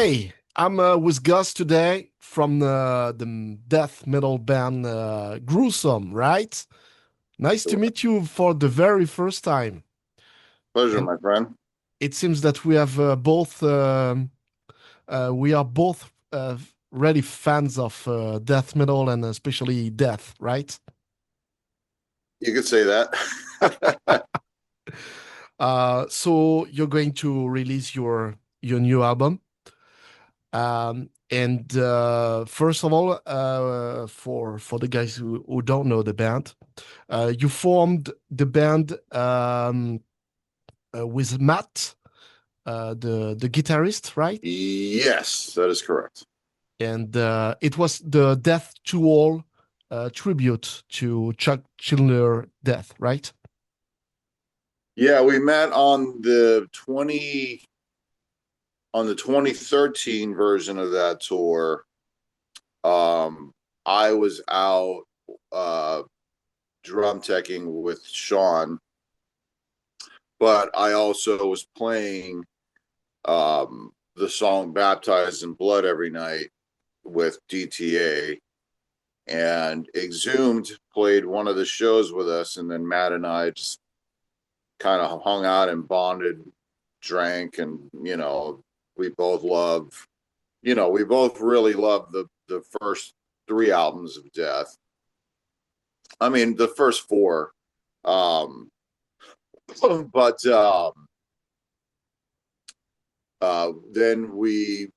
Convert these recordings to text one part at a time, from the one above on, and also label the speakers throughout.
Speaker 1: Hey, I'm with Gus today from the death metal band Gruesome, right? Nice to meet you for the very first time.
Speaker 2: Pleasure,
Speaker 1: And
Speaker 2: my friend.
Speaker 1: it seems that we have we are both really fans of death metal and especially death, right?
Speaker 2: You could say that.
Speaker 1: So you're going to release your new album. And first of all, for the guys who don't know the band, you formed the band with Matt, the guitarist, right?
Speaker 2: Yes, that is correct.
Speaker 1: And it was the Death to All tribute to Chuck Schindler death, right?
Speaker 2: Yeah, we met on the 2013 version of that tour. I was out uh drum teching with Sean, but I also was playing the song Baptized in Blood every night with DTA, and Exhumed played one of the shows with us, and then Matt and I just kind of hung out and bonded, drank, and we both love, we both really love the first three albums of Death. I mean, the first four, um, but then we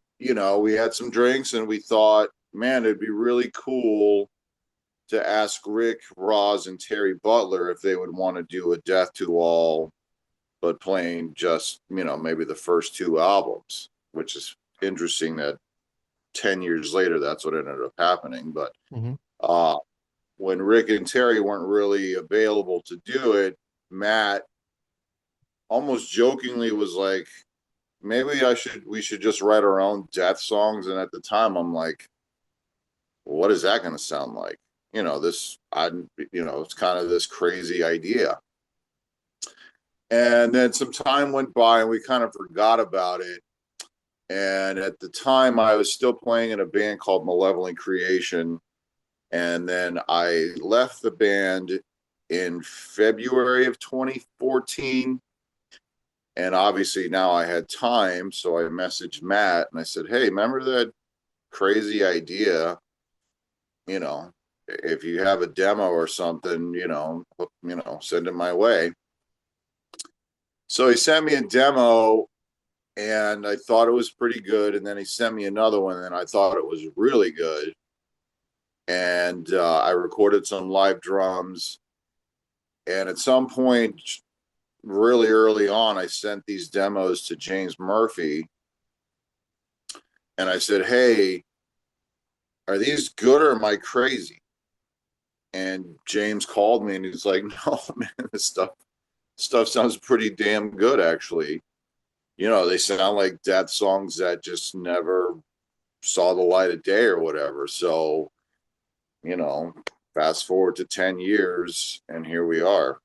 Speaker 2: had some drinks and we thought, man, it'd be really cool to ask Rick, Roz, and Terry Butler if they would want to do a Death to All, but playing just, maybe the first two albums, which is interesting that 10 years later, that's what ended up happening. But
Speaker 1: Hmm.
Speaker 2: uh, when Rick and Terry weren't really available to do it, Matt almost jokingly was like, maybe we should just write our own death songs. And at the time, I'm like, well, what is that going to sound like? It's kind of this crazy idea. And then some time went by and we kind of forgot about it. And at the time, I was still playing in a band called Malevolent Creation. And then I left the band in February of 2014. And obviously now I had time. So I messaged Matt and I said, hey, remember that crazy idea? You know, if you have a demo or something, send it my way. So he sent me a demo and I thought it was pretty good. And then he sent me another one and I thought it was really good. And I recorded some live drums. And at some point, really early on, I sent these demos to James Murphy and I said, hey, are these good or am I crazy? And James called me and he's like, no, man, this stuff sounds pretty damn good, actually. They sound like death songs that just never saw the light of day or whatever. So, you know, fast forward to 10 years and here we are.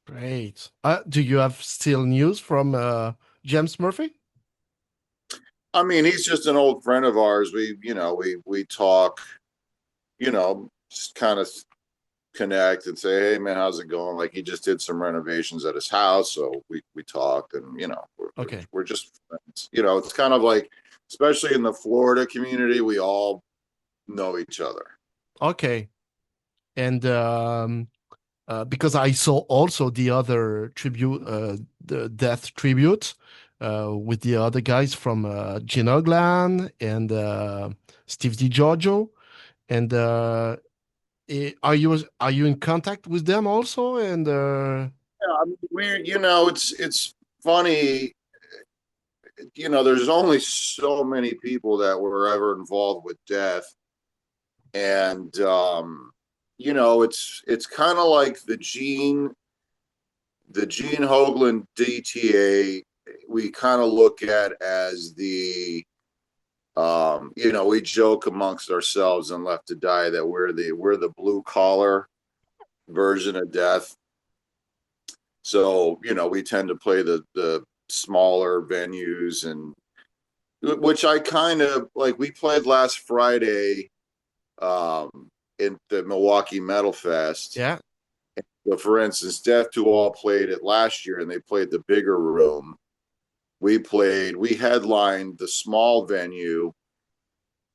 Speaker 1: Great. Do you have still news from James Murphy?
Speaker 2: I mean, he's just an old friend of ours. We talk, just kind of connect and say, hey man, how's it going? Like he just did some renovations at his house. So we talked and,
Speaker 1: Okay.
Speaker 2: we're just friends. It's kind of like, especially in the Florida community, we all know each other.
Speaker 1: Okay. And because I saw also the other tribute, the death tribute, with the other guys from Gene Oglan and Steve DiGiorgio. And are you in contact with them also? And
Speaker 2: Yeah, I mean, it's funny, there's only so many people that were ever involved with death. And, it's kind of like the Gene Hoglan DTA, we kind of look at as we joke amongst ourselves and Left to Die that we're the blue collar version of death. So, we tend to play the smaller venues and which I kind of like. We played last Friday in the Milwaukee Metal Fest.
Speaker 1: Yeah.
Speaker 2: But for instance, Death to All played it last year, and they played the bigger room. We headlined the small venue,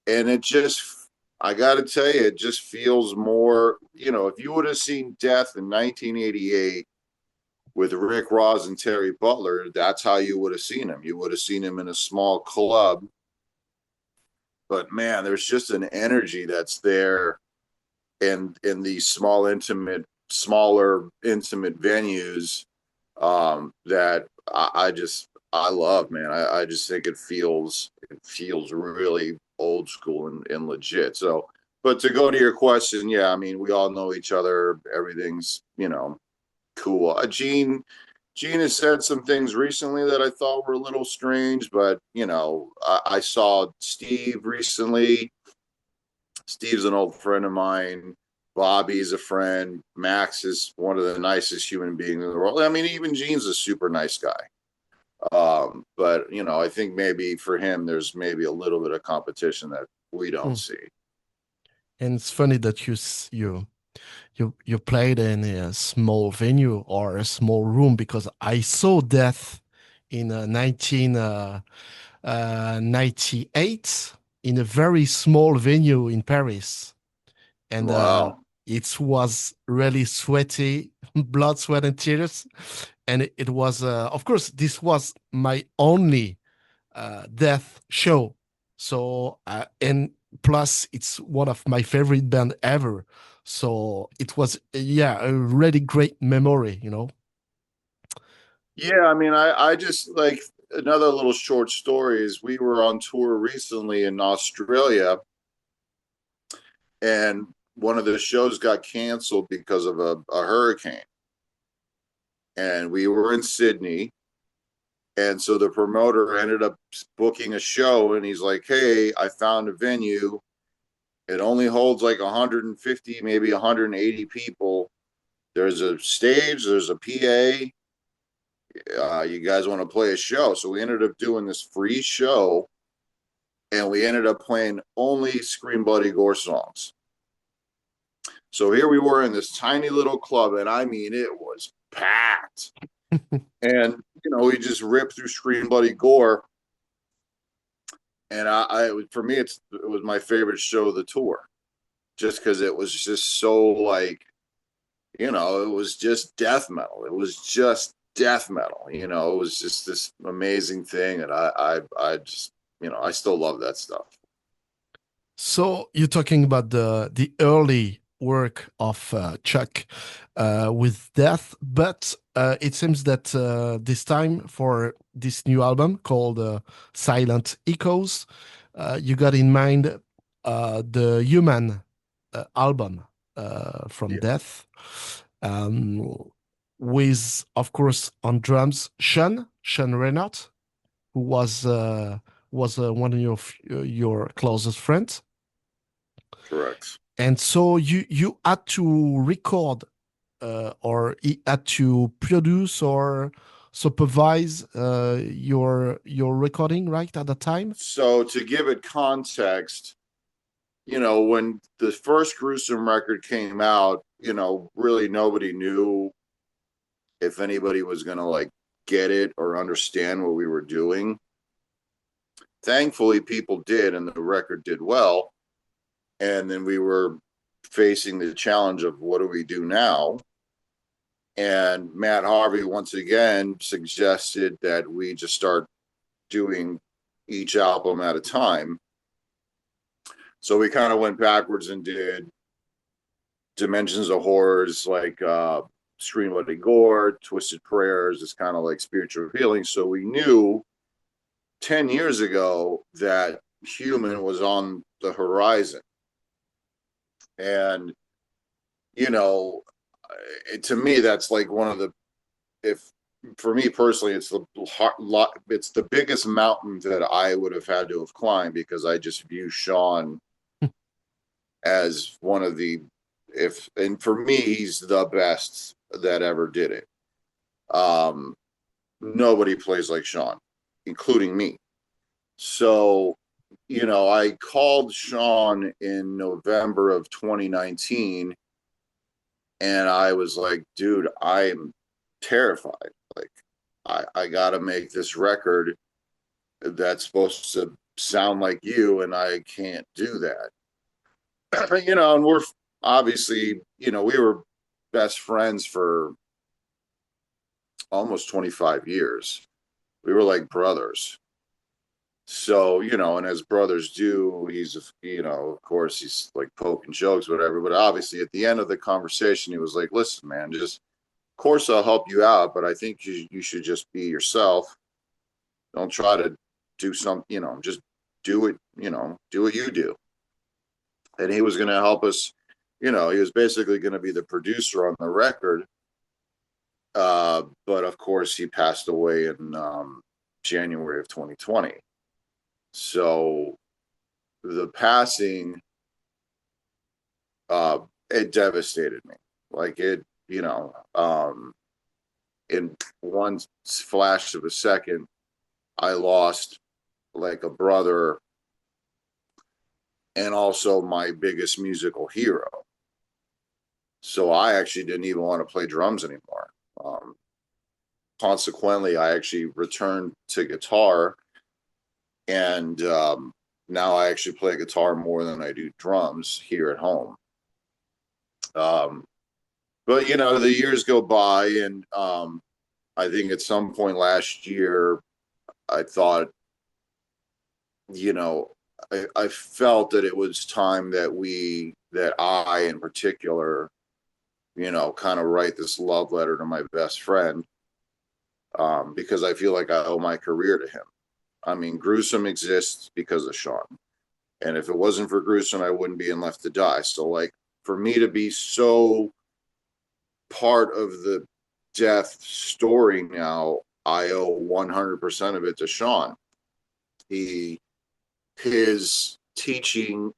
Speaker 2: and it just, I got to tell you, it just feels more. If you would have seen Death in 1988 with Rick Ross and Terry Butler, that's how you would have seen him. You would have seen him in a small club. But man, there's just an energy that's there in these smaller, intimate venues that I love, man. I just think it feels really old school and legit. So, but to go to your question, yeah, I mean, we all know each other. Everything's cool. Gene has said some things recently that I thought were a little strange, but I saw Steve recently. Steve's an old friend of mine. Bobby's a friend. Max is one of the nicest human beings in the world. I mean, even Gene's a super nice guy. But I think maybe for him, there's maybe a little bit of competition that we don't
Speaker 1: Hmm.
Speaker 2: see.
Speaker 1: And it's funny that you played in a small venue or a small room because I saw Death in 1998 in a very small venue in Paris, and
Speaker 2: Wow.
Speaker 1: it was really sweaty, blood, sweat, and tears. And it was, of course, this was my only Death show. So, and plus, it's one of my favorite band ever. So it was, yeah, a really great memory.
Speaker 2: Yeah, I mean, I just like another little short story is we were on tour recently in Australia, and one of the shows got canceled because of a hurricane. And we were in Sydney. And so the promoter ended up booking a show, and he's like, "Hey, I found a venue. It only holds like 150, maybe 180 people. There's a stage, there's a PA. You guys want to play a show?" So we ended up doing this free show, and we ended up playing only Scream Bloody Gore songs. So here we were in this tiny little club, and I mean, it was packed. And we just ripped through Scream Bloody Gore, and for me, it was my favorite show of the tour, just because it was just so like, it was just death metal. It was just death metal. It was just this amazing thing, and I just, I still love that stuff.
Speaker 1: So you're talking about the early work of Chuck with Death, but it seems that this time for this new album called Silent Echoes, you got in mind the Human album from
Speaker 2: Yeah,
Speaker 1: Death, um, with, of course, on drums Sean Reinert, who was one of your closest friends.
Speaker 2: correct.
Speaker 1: And so you had to record or he had to produce or supervise your recording right at the time.
Speaker 2: So to give it context, when the first Gruesome record came out, really nobody knew if anybody was going to like get it or understand what we were doing. Thankfully, people did, and the record did well. And then we were facing the challenge of what do we do now? And Matt Harvey once again suggested that we just start doing each album at a time. So we kind of went backwards and did Dimensions of Horrors, like Scream Bloody Gore, Twisted Prayers. It's kind of like spiritual healing. So we knew 10 years ago that Human was on the horizon. And, you know, to me, that's like one of the, if for me personally, it's the biggest mountain that I would have had to have climbed, because I just view Sean as one of the, if and for me, he's the best that ever did it. Um, Nobody plays like Sean, including me. So, I called Sean in November of 2019 and I was like, dude, I'm terrified. Like, I got to make this record that's supposed to sound like you, and I can't do that. And we're obviously, we were best friends for almost 25 years. We were like brothers. So, and as brothers do, of course, he's like poking jokes, whatever. But obviously, at the end of the conversation, he was like, listen, man, just, of course, I'll help you out, but I think you should just be yourself. Don't try to do some, just do it, do what you do. And he was going to help us. He was basically going to be the producer on the record. But of course, he passed away in January of 2020. So the passing, uh, it devastated me. Like in one flash of a second, I lost like a brother and also my biggest musical hero. So I actually didn't even want to play drums anymore. Um, Consequently, I actually returned to guitar, and now I actually play guitar more than I do drums here at home. Um, but the years go by, and I think at some point last year, I thought, you know, I felt that it was time that I in particular, kind of write this love letter to my best friend, because I feel like I owe my career to him. I mean, Gruesome exists because of Sean. And if it wasn't for Gruesome, I wouldn't be in Left to Die. So, like, for me to be so part of the death story now, I owe 100% of it to Sean. He, his teaching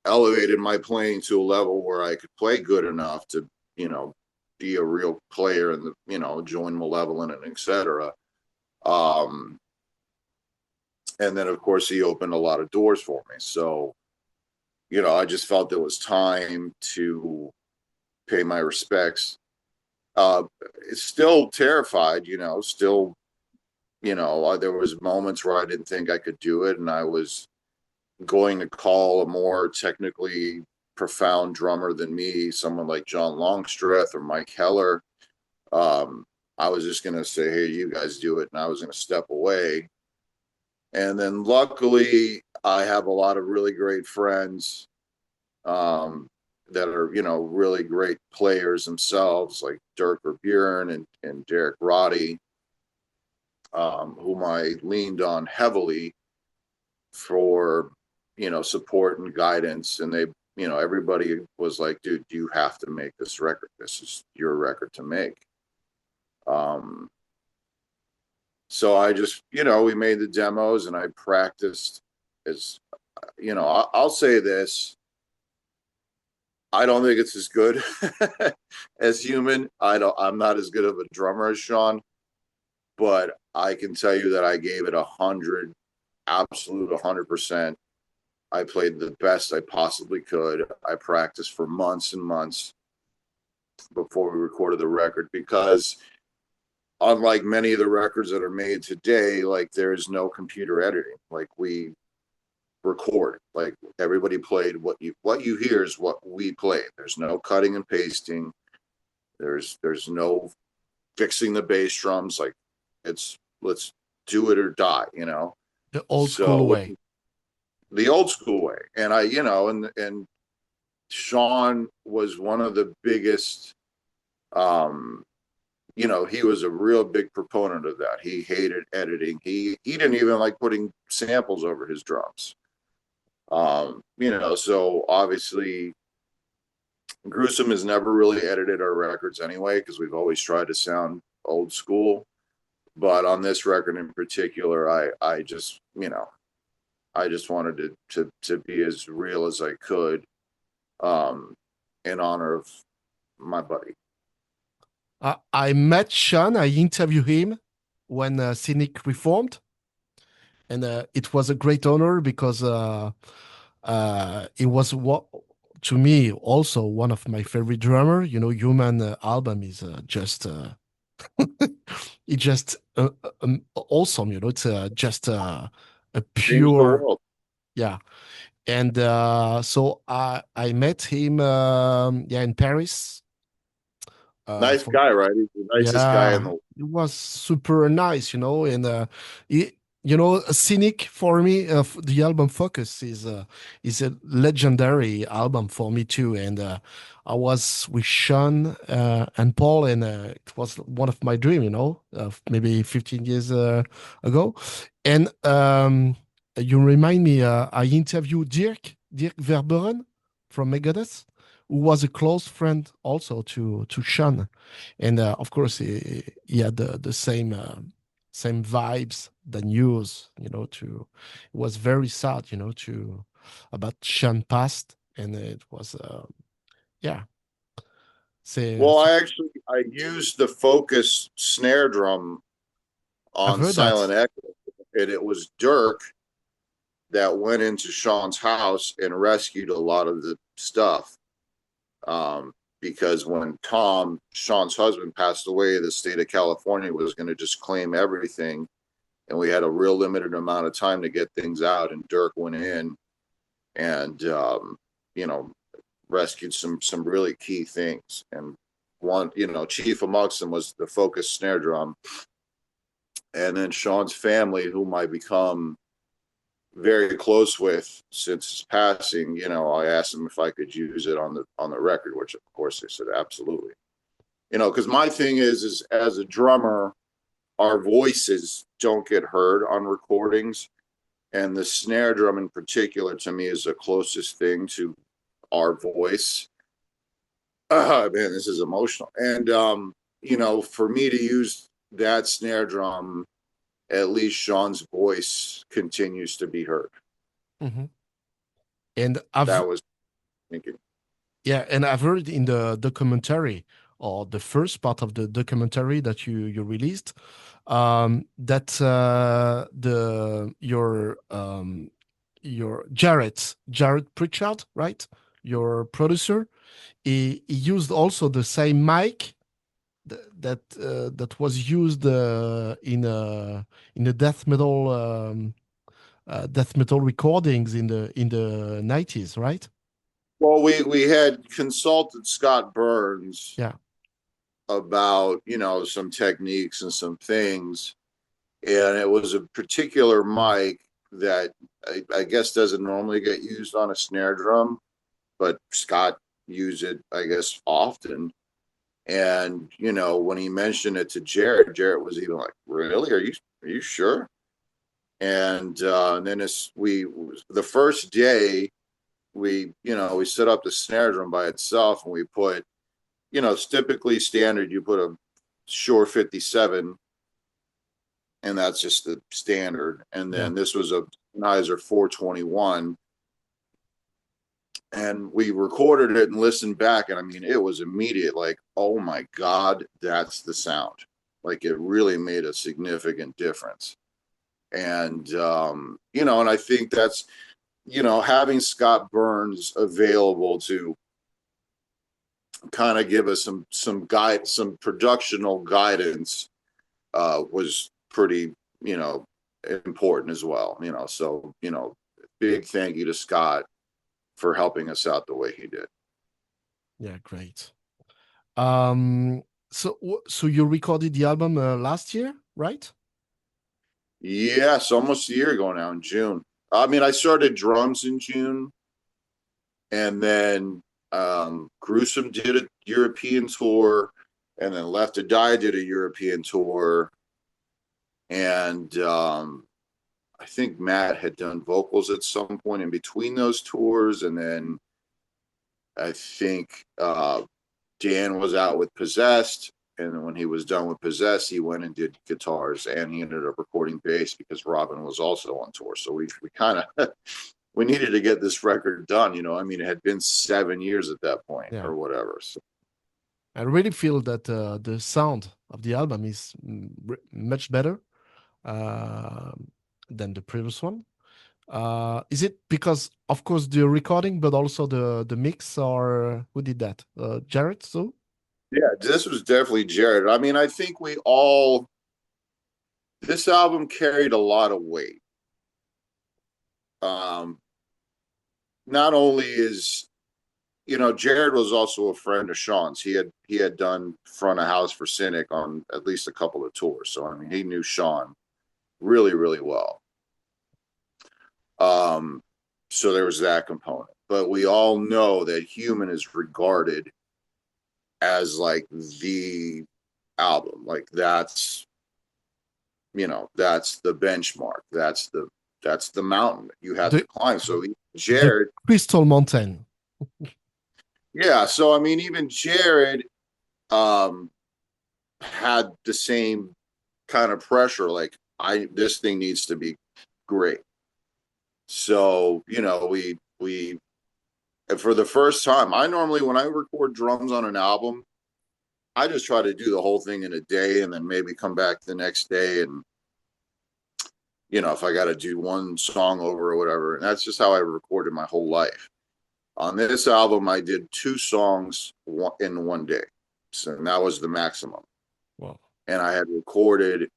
Speaker 2: elevated my playing to a level where I could play good enough to, be a real player and, join Malevolent and etc. Um, and then, of course, he opened a lot of doors for me. So, I just felt it was time to pay my respects. Uh, Still terrified, still, there was moments where I didn't think I could do it, and I was going to call a more technically profound drummer than me, someone like John Longstreth or Mike Heller. Um, I was just going to say, hey, you guys do it, and I was going to step away. And then luckily, I have a lot of really great friends, um, that are, really great players themselves, like Dirk Verburen and Derek Roddy, whom I leaned on heavily for, support and guidance. And they, everybody was like, dude, you have to make this record. This is your record to make. Um, so I just, we made the demos and I practiced as, I'll say this. I don't think it's as good as Human. I'm not as good of a drummer as Sean, but I can tell you that I gave it 100, absolute 100%. I played the best I possibly could. I practiced for months and months before we recorded the record because, unlike many of the records that are made today, like, there's no computer editing. Like, we record, like, everybody played what you hear is what we played. There's no cutting and pasting. There's no fixing the bass drums. Like, it's, let's do it or die.
Speaker 1: The old school
Speaker 2: So
Speaker 1: way.
Speaker 2: the old school way. And and Sean was one of the biggest, um he was a real big proponent of that. He hated editing. He didn't even like putting samples over his drums. So obviously Gruesome has never really edited our records anyway, because we've always tried to sound old school. But on this record in particular, I just, I just wanted to be as real as I could, um, in honor of my buddy.
Speaker 1: I met Sean. I interviewed him when Cynic reformed, and it was a great honor because it was what to me also one of my favorite drummer. You know, Human album is just it's just awesome. You know, it's just a
Speaker 2: Changed the
Speaker 1: pure,
Speaker 2: world.
Speaker 1: yeah. And so I met him yeah in Paris
Speaker 2: Nice
Speaker 1: for
Speaker 2: guy, right? He's the nicest guy in
Speaker 1: yeah,
Speaker 2: the world.
Speaker 1: it was super nice, you know, and it, you know, a Cynic for me, the album Focus is a legendary album for me too, and I was with Sean and Paul, and it was one of my dream, you know, maybe 15 years ago, and you remind me, I interviewed Dirk Verbeuren from Megadeth, who was a close friend also to Sean, and of course he had the same same vibes than yours, you know. To it was very sad, you know, to about Sean passed, and it was yeah,
Speaker 2: Well,
Speaker 1: c'est
Speaker 2: I used the Focus snare drum
Speaker 1: I've
Speaker 2: on
Speaker 1: heard
Speaker 2: Silent
Speaker 1: that.
Speaker 2: Echo, and it was Dirk that went into Sean's house and rescued a lot of the stuff. Um, because when Tom, Sean's husband, passed away, the state of California was going to just claim everything, and we had a real limited amount of time to get things out. And Dirk went in and you know, rescued some really key things. And one, you know, chief amongst them was the Focus snare drum. And then Sean's family, whom I become very close with since his passing, you know, I asked him if I could use it on the record, which of course they said absolutely. You know, because my thing is as a drummer, our voices don't get heard on recordings, and the snare drum in particular to me is the closest thing to our voice. Man, this is emotional. And you know, for me to use that snare drum, at least Sean's voice continues to be heard.
Speaker 1: Mhm. And I've
Speaker 2: That was thinking.
Speaker 1: yeah, and I've heard in the documentary or the first part of the documentary that you released, that your Jared Pritchard, right? Your producer, he used also the same mic that was used in the death metal recordings in the 90s, right?
Speaker 2: Well, we had consulted Scott Burns
Speaker 1: Yeah.
Speaker 2: about, you know, some techniques and some things, and it was a particular mic that I guess doesn't normally get used on a snare drum, but Scott used it, I guess, often. And you know, when he mentioned it to Jared, Jared was even like, "Really? Are you sure?" And then as we the first day we, you know, we set up the snare drum by itself, and we put, you know, it's typically standard. You put a Shure 57, and that's just the standard. And
Speaker 1: Yeah.
Speaker 2: then this was a Sennheiser 421, and we recorded it and listened back, and I mean, it was immediate. Like, oh my god, that's the sound. Like, it really made a significant difference. And you know, and I think that's, you know, having Scott Burns available to kind of give us some guide, some productional guidance, was pretty, you know, important as well. You know, so, you know, big thank you to Scott for helping us out the way he did.
Speaker 1: Yeah, great. Um, so you recorded the album last year, right?
Speaker 2: Yes, almost a year ago now in June. I mean, I started drums in June, and then Gruesome did a European tour, and then Left to Die did a European tour, and I think Matt had done vocals at some point in between those tours, and then I think Dan was out with Possessed, and then when he was done with Possessed, he went and did guitars, and he ended up recording bass because Robin was also on tour. So we kind of we needed to get this record done. You know, I mean, it had been 7 years at that point
Speaker 1: Yeah.
Speaker 2: or whatever. So
Speaker 1: I really feel that the sound of the album is much better. Uh, than the previous one. Is it because, of course, the recording, but also the mix, or who did that? Jared, so?
Speaker 2: Yeah, this was definitely Jared. I mean, I think we all, this album carried a lot of weight. Um, Not only is, Jared was also a friend of Sean's. He had done front of house for Cynic on at least a couple of tours. So I mean, he knew Sean really, really well. Um, so there was that component. But we all know that Human is regarded as like the album. Like that's the benchmark. That's the mountain that you have
Speaker 1: The
Speaker 2: to climb. So
Speaker 1: the
Speaker 2: Jared,
Speaker 1: Crystal Mountain.
Speaker 2: yeah. So I mean, even Jared um had the same kind of pressure. Like this thing needs to be great. So we for the first time, I normally when I record drums on an album, I just try to do the whole thing in a day and then maybe come back the next day and if I got to do one song over or whatever. And that's just how I recorded my whole life. On this album, I did two songs in one day. So that was the maximum.
Speaker 1: Wow.
Speaker 2: And I had recorded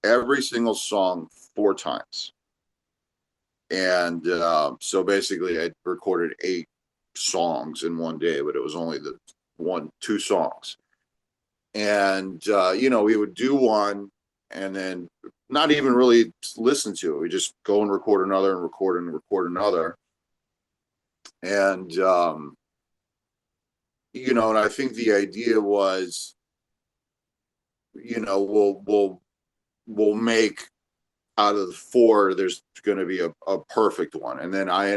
Speaker 2: every single song 4 times. And so basically, I recorded 8 songs in one day, but it was only the 2 songs. And, we would do one and then not even really listen to it. We just go and record another and record and record another. And, and I think the idea was, we'll make out of the 4, there's going to be a perfect one. And then I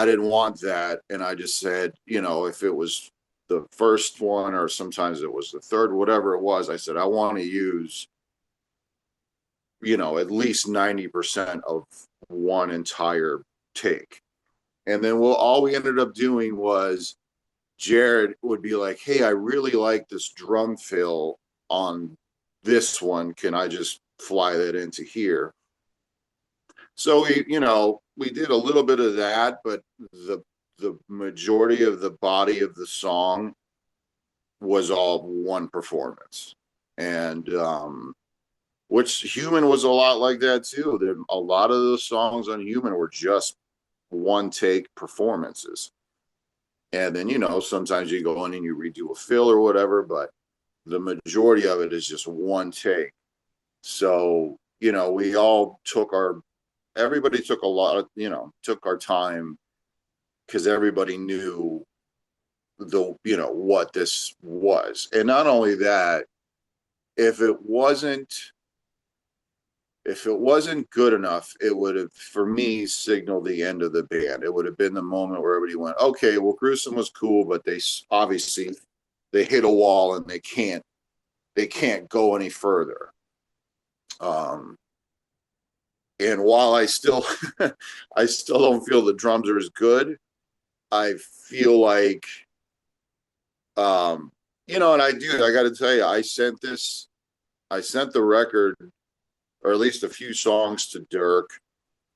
Speaker 2: didn't want that. And I just said, if it was the first one or sometimes it was the third, whatever it was, I said, I want to use, at least 90% of one entire take. And then all we ended up doing was Jared would be like, hey, I really like this drum fill on this one. Can I just fly that into here? So we did a little bit of that, but the majority of the body of the song was all one performance. And which Human was a lot like that too. A lot of the songs on Human were just one take performances. And then, sometimes you go in and you redo a fill or whatever, but the majority of it is just one take. So, we all everybody took a lot of, took our time because everybody knew what this was. And not only that, if it wasn't good enough, it would have, for me, signaled the end of the band. It would have been the moment where everybody went, okay, well, Gruesome was cool, but they obviously they hit a wall and they can't go any further. And while I still I still don't feel the drums are as good, I feel like and I got to tell you, I sent the record, or at least a few songs, to Dirk.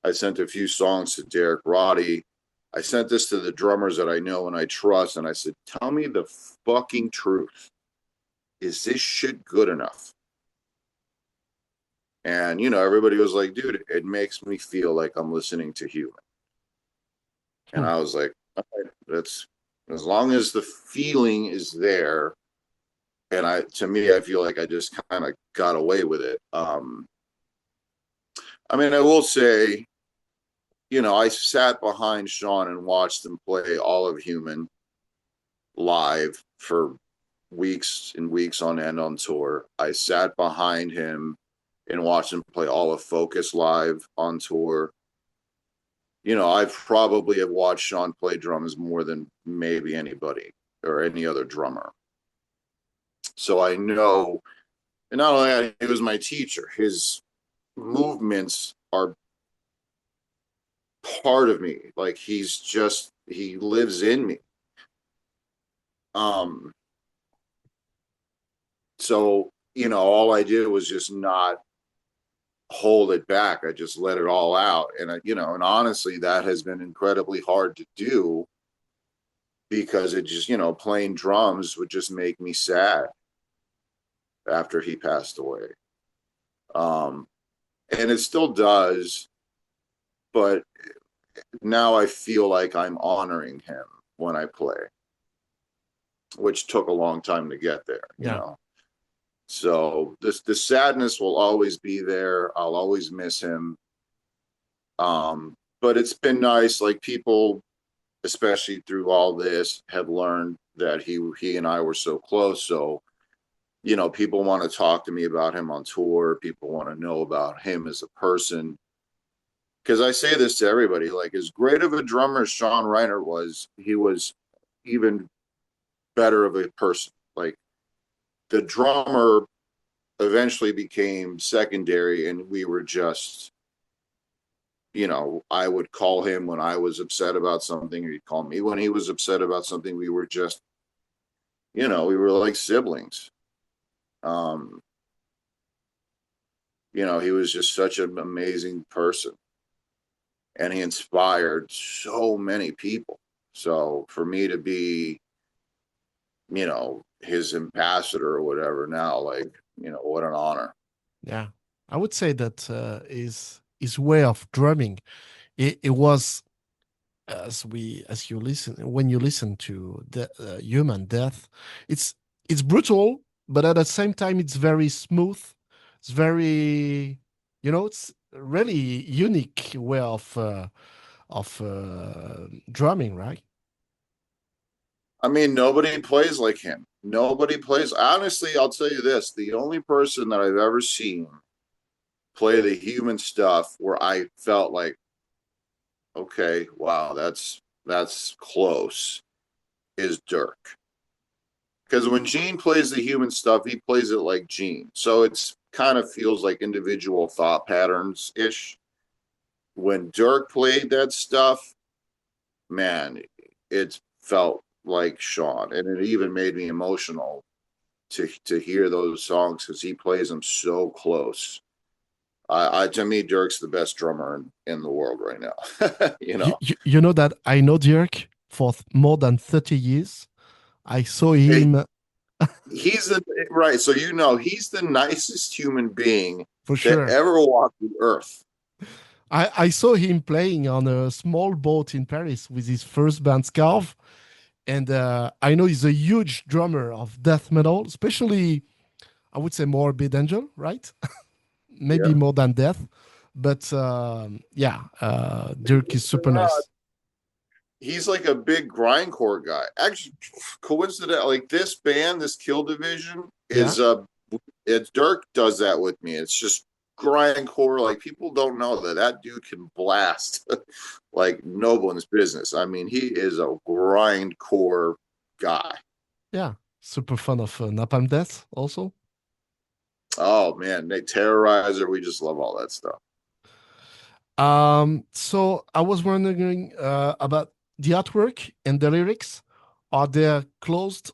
Speaker 2: I sent a few songs to Derek Roddy. I sent this to the drummers that I know and I trust, and I said, tell me the fucking truth. Is this shit good enough? And, everybody was like, dude, it makes me feel like I'm listening to Human. And
Speaker 1: Hmm.
Speaker 2: I was like, okay, that's as long as the feeling is there. And to me, I feel like I just kind of got away with it. I mean, I will say, I sat behind Sean and watched him play all of Human live for weeks and weeks on end on tour. I sat behind him and watched him play all of Focus live on tour. I probably have watched Sean play drums more than maybe anybody or any other drummer. So I know, and not only that, he was my teacher. His movements are part of me. Like he lives in me. Um, so all I did was just not hold it back. I just let it all out. And, and honestly, that has been incredibly hard to do because it just, playing drums would just make me sad after he passed away. Um, and it still does, but now I feel like I'm honoring him when I play, which took a long time to get there,
Speaker 1: Yeah.
Speaker 2: So the sadness will always be there. I'll always miss him. But it's been nice. Like people, especially through all this, have learned that he and I were so close. So, people want to talk to me about him on tour. People want to know about him as a person. Because I say this to everybody, like as great of a drummer as Sean Reinert was, he was even better of a person. Like the drummer eventually became secondary, and we were just, I would call him when I was upset about something, or he'd call me when he was upset about something. We were just, we were like siblings. Um, he was just such an amazing person, and he inspired so many people. So for me to be, his ambassador or whatever now, like, what an honor.
Speaker 1: Yeah. I would say that his way of drumming, it was, as you listen, when you listen to the human death, it's it's brutal, but at the same time it's very smooth. It's very, it's really unique way of drumming, right?
Speaker 2: I mean, nobody plays like him. Nobody plays. Honestly, I'll tell you this: the only person that I've ever seen play the human stuff where I felt like, okay, wow, that's close, is Dirk. Because when Gene plays the human stuff, he plays it like Gene. So it's kind of feels like individual thought patterns ish. When Dirk played that stuff, man, it felt like Sean, and it even made me emotional to hear those songs because he plays them so close. To me, Dirk's the best drummer in the world right now.
Speaker 1: You know that I know Dirk for more than 30 years. I saw him
Speaker 2: He's the right. So he's the nicest human being
Speaker 1: for
Speaker 2: that
Speaker 1: sure.
Speaker 2: ever walked the earth.
Speaker 1: I saw him playing on a small boat in Paris with his first band Scarf. And I know he's a huge drummer of death metal, especially, I would say, Morbid Angel, right? Maybe
Speaker 2: Yeah.
Speaker 1: more than death. But yeah, Dirk is super nice.
Speaker 2: He's like a big grindcore guy. Actually, coincident like this band, this Kill Division,
Speaker 1: Yeah.
Speaker 2: is it's Dirk does that with me. It's just grindcore. Like people don't know that dude can blast like no one's business. I mean, he is a grindcore guy.
Speaker 1: Yeah. Super fan of Napalm Death also.
Speaker 2: Oh man, they Terrorizer. We just love all that stuff.
Speaker 1: So I was wondering about the artwork and the lyrics. Are they closed,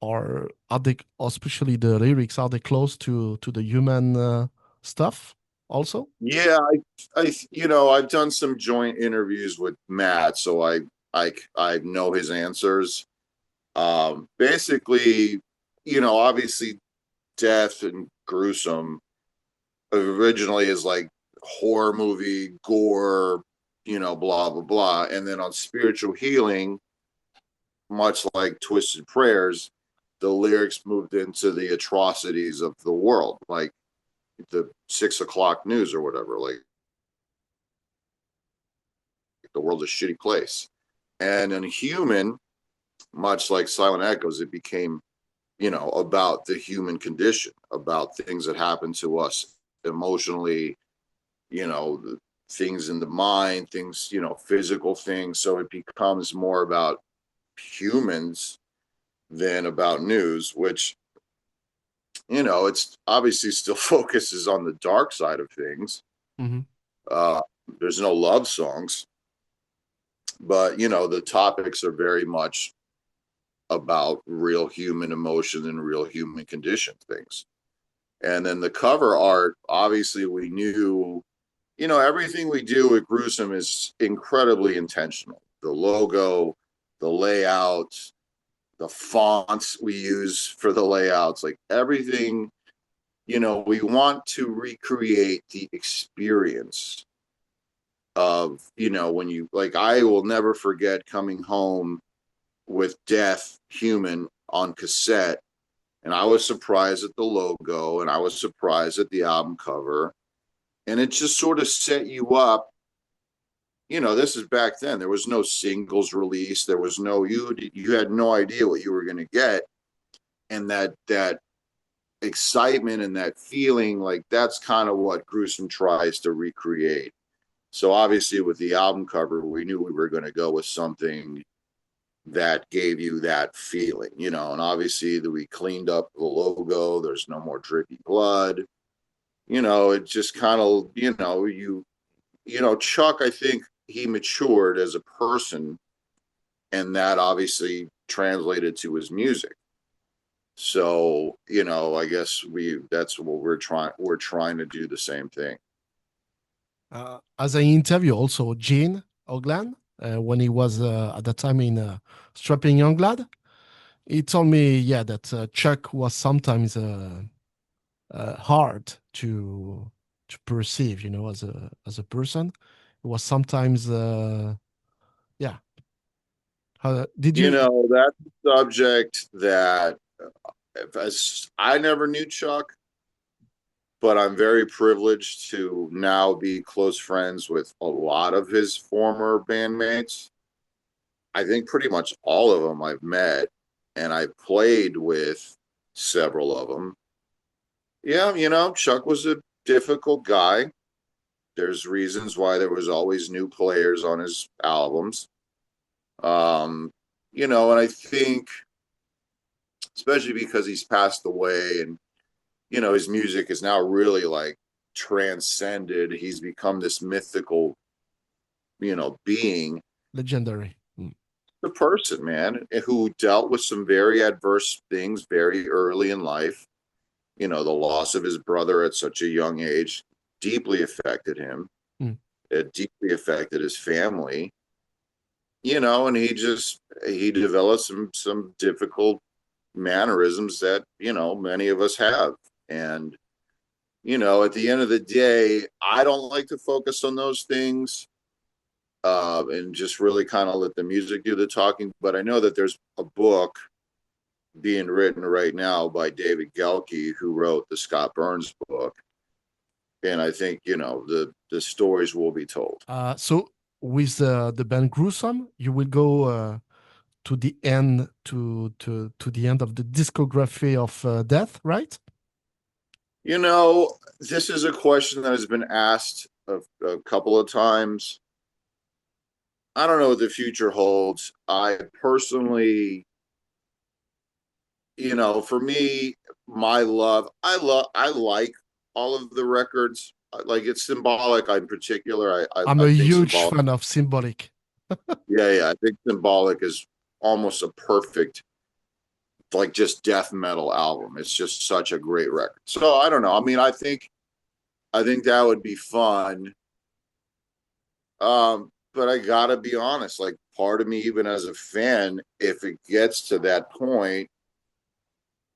Speaker 1: or are they, especially the lyrics, are they close to the human stuff also?
Speaker 2: Yeah, I've done some joint interviews with Matt, so I know his answers. Basically, obviously, Death and Gruesome originally is like horror movie, gore, blah blah blah, and then on Spiritual Healing, much like Twisted Prayers, the lyrics moved into the atrocities of the world, like the 6 o'clock news or whatever, like the world's a shitty place. And in Human, much like Silent Echoes, it became, about the human condition, about things that happen to us emotionally, things in the mind, things, physical things. So it becomes more about humans than about news, which, it's obviously still focuses on the dark side of things.
Speaker 1: Hmm.
Speaker 2: Uh, there's no love songs, but, the topics are very much about real human emotion and real human condition things. And then the cover art, obviously, we knew, everything we do at Gruesome is incredibly intentional. The logo, the layout, the fonts we use for the layouts, like everything, we want to recreate the experience of, when you, like, I will never forget coming home with Death Human on cassette. And I was surprised at the logo and I was surprised at the album cover. And it just sort of set you up. This is back then. There was no singles release. There was no, you had no idea what you were going to get. And that excitement and that feeling, like that's kind of what Gruesome tries to recreate. So obviously with the album cover, we knew we were going to go with something that gave you that feeling, and obviously that we cleaned up the logo. There's no more drippy blood. It just kind of, Chuck, I think he matured as a person, and that obviously translated to his music. So, I guess that's what we're trying to do the same thing.
Speaker 1: As I interview also Gene Oglan when he was at that time in Strapping Young Lad, he told me, yeah, that Chuck was sometimes hard to perceive, as a person. It was sometimes, yeah. Did you?
Speaker 2: That's a subject that as I never knew Chuck, but I'm very privileged to now be close friends with a lot of his former bandmates. I think pretty much all of them I've met, and I played with several of them. Yeah, Chuck was a difficult guy. There's reasons why there was always new players on his albums. Um, and I think, especially because he's passed away and, his music is now really like transcended. He's become this mythical, being.
Speaker 1: Legendary.
Speaker 2: The person, man, who dealt with some very adverse things very early in life. The loss of his brother at such a young age deeply affected him.
Speaker 1: Mm.
Speaker 2: It deeply affected his family. And he developed some difficult mannerisms that, many of us have. And, at the end of the day, I don't like to focus on those things. And just really kind of let the music do the talking. But I know that there's a book being written right now by David Gelke, who wrote the Scott Burns book. And I think, the stories will be told.
Speaker 1: So with the band Gruesome, you will go to the end to the end of the discography of Death, right?
Speaker 2: This is a question that has been asked a couple of times. I don't know what the future holds. I personally, for me, I like all of the records. Like it's Symbolic in particular.
Speaker 1: I'm
Speaker 2: I
Speaker 1: a
Speaker 2: think
Speaker 1: huge
Speaker 2: Symbolic.
Speaker 1: fan of Symbolic.
Speaker 2: Yeah. I think Symbolic is almost a perfect, like just death metal album. It's just such a great record. So I don't know. I mean, I think that would be fun. But I gotta be honest, like part of me, even as a fan, if it gets to that point,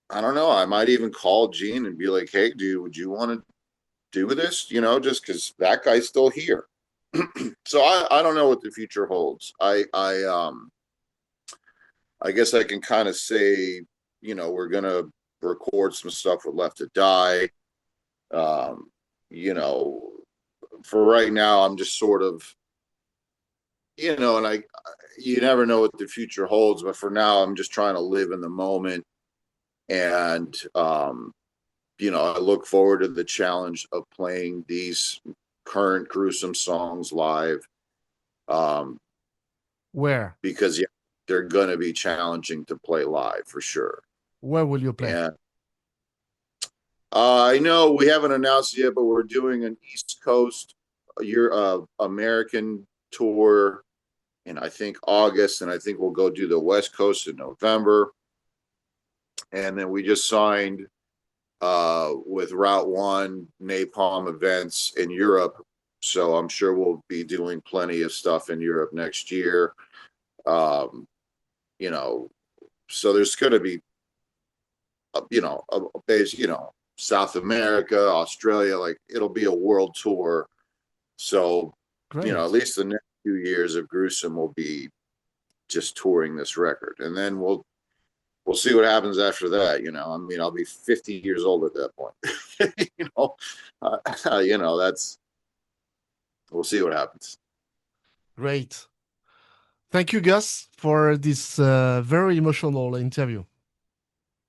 Speaker 2: I don't know. I might even call Gene and be like, "Hey, dude, would you want to do this?" Just because that guy's still here. So I don't know what the future holds. I guess I can kind of say, we're gonna record some stuff with Left to Die. Um, you know, for right now, I'm just sort of, and you never know what the future holds, but for now, I'm just trying to live in the moment. And, I look forward to the challenge of playing these current Gruesome songs live.
Speaker 1: Where?
Speaker 2: Because, yeah, they're going to be challenging to play live for sure.
Speaker 1: Where will you play?
Speaker 2: And I know we haven't announced yet, but we're doing an East Coast American tour in, I think, August, and I think we'll go do the West Coast in November. And then we just signed with Route One Napalm events in Europe. So I'm sure we'll be doing plenty of stuff in Europe next year. Um, you know, so there's going to be, a base, South America, Australia, like it'll be a world tour. So, at
Speaker 1: Great.
Speaker 2: least the next few years of Gruesome will be just touring this record, and then we'll see what happens after that. I mean, I'll be 50 years old at that point. That's we'll see what happens.
Speaker 1: Great. Thank you, Gus, for this very emotional interview.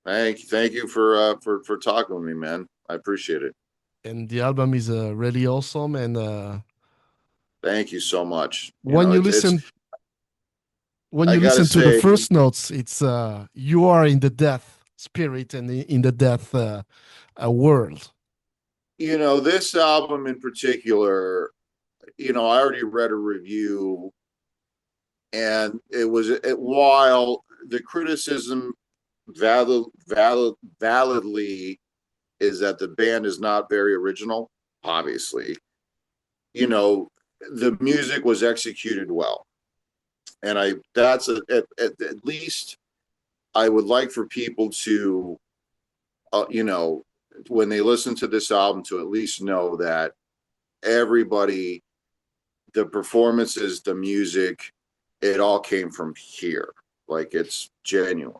Speaker 2: Thank you for talking with me, man. I appreciate it.
Speaker 1: And the album is really awesome. And
Speaker 2: Thank you so much.
Speaker 1: when you
Speaker 2: It's
Speaker 1: listen when
Speaker 2: I
Speaker 1: you
Speaker 2: gotta
Speaker 1: listen to the
Speaker 2: say,
Speaker 1: first notes, it's you are in the death spirit and in the death world.
Speaker 2: this album in particular, I already read a review, and while the criticism validly is that the band is not very original, obviously, you know, the music was executed well. And at least I would like for people to, uh, you know, when they listen to this album, to at least know that everybody, the performances, the music, it all came from here. Like it's genuine.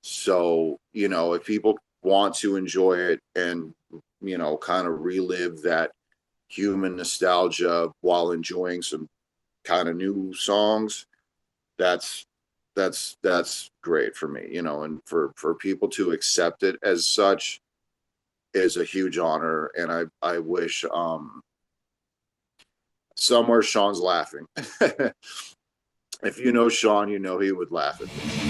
Speaker 2: So, if people want to enjoy it and, kind of relive that human nostalgia while enjoying some kind of new songs, that's that's great for me, and for people to accept it as such is a huge honor. And I wish somewhere Sean's laughing. If you know Sean, he would laugh at me.